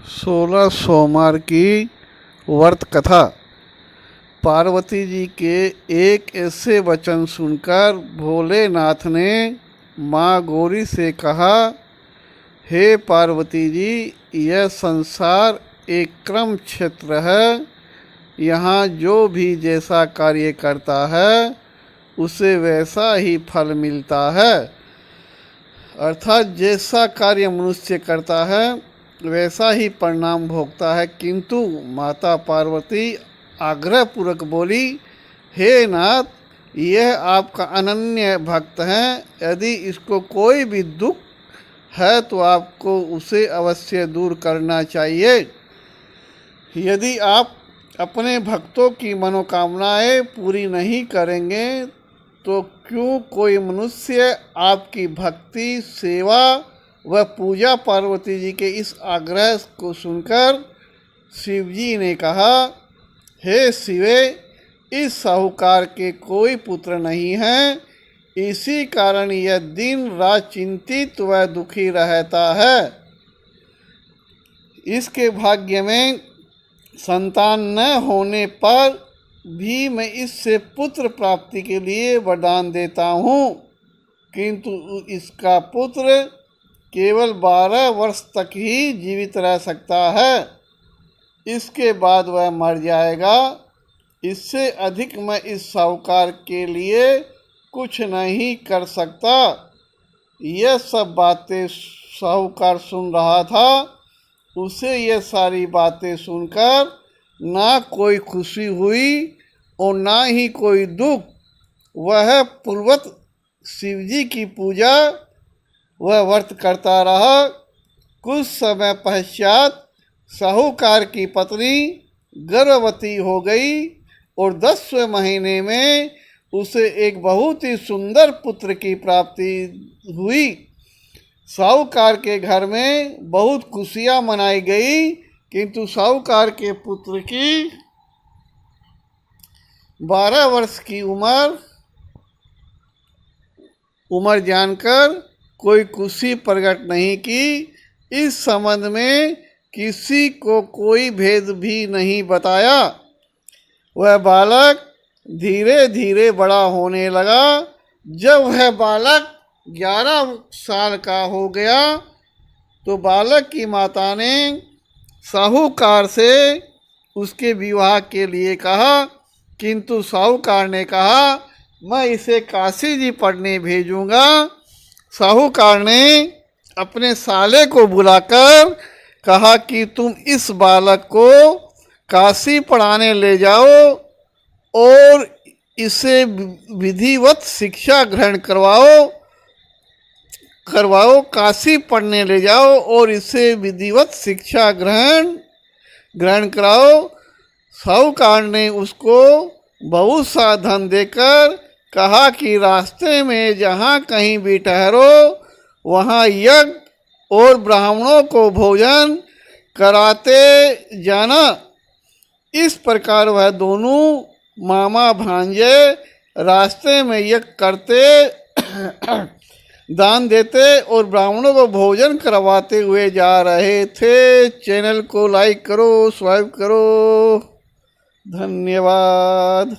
16 सोमवार की व्रत कथा। पार्वती जी के एक ऐसे वचन सुनकर भोलेनाथ ने माँ गौरी से कहा, हे पार्वती जी, यह संसार एक क्रम क्षेत्र है। यहाँ जो भी जैसा कार्य करता है उसे वैसा ही फल मिलता है। अर्थात जैसा कार्य मनुष्य करता है वैसा ही परिणाम भोगता है। किंतु माता पार्वती आग्रहपूर्वक बोली, हे नाथ, यह आपका अनन्य भक्त है। यदि इसको कोई भी दुख है तो आपको उसे अवश्य दूर करना चाहिए। यदि आप अपने भक्तों की मनोकामनाएं पूरी नहीं करेंगे तो क्यों कोई मनुष्य आपकी भक्ति, सेवा व पूजा। पार्वती जी के इस आग्रह को सुनकर शिव जी ने कहा, हे शिवे, इस साहूकार के कोई पुत्र नहीं है, इसी कारण यह दिन रात चिंतित व दुखी रहता है। इसके भाग्य में संतान न होने पर भी मैं इससे पुत्र प्राप्ति के लिए वरदान देता हूँ, किंतु इसका पुत्र केवल 12 वर्ष तक ही जीवित रह सकता है। इसके बाद वह मर जाएगा। इससे अधिक मैं इस साहूकार के लिए कुछ नहीं कर सकता। यह सब बातें साहूकार सुन रहा था। उसे यह सारी बातें सुनकर ना कोई खुशी हुई और ना ही कोई दुख। वह पूर्वत शिवजी की पूजा वह व्रत करता रहा। कुछ समय पश्चात साहूकार की पत्नी गर्भवती हो गई और 10वें महीने में उसे एक बहुत ही सुंदर पुत्र की प्राप्ति हुई। साहूकार के घर में बहुत खुशियाँ मनाई गई, किंतु साहूकार के पुत्र की 12 वर्ष की उम्र जानकर कोई खुशी प्रकट नहीं की। इस संबंध में किसी को कोई भेद भी नहीं बताया। वह बालक धीरे धीरे बड़ा होने लगा। जब वह बालक 11 साल का हो गया तो बालक की माता ने साहूकार से उसके विवाह के लिए कहा, किंतु साहूकार ने कहा, मैं इसे काशी जी पढ़ने भेजूंगा। साहूकार ने अपने साले को बुलाकर कहा कि तुम इस बालक को काशी पढ़ाने ले जाओ और इसे विधिवत शिक्षा ग्रहण करवाओ। काशी पढ़ने ले जाओ और इसे विधिवत शिक्षा ग्रहण कराओ। साहूकार ने उसको बहुत सा धन देकर कहा कि रास्ते में जहाँ कहीं भी ठहरो वहाँ यज्ञ और ब्राह्मणों को भोजन कराते जाना। इस प्रकार वह दोनों मामा भांजे रास्ते में यज्ञ करते, दान देते और ब्राह्मणों को भोजन करवाते हुए जा रहे थे। चैनल को लाइक करो, सब्सक्राइब करो। धन्यवाद।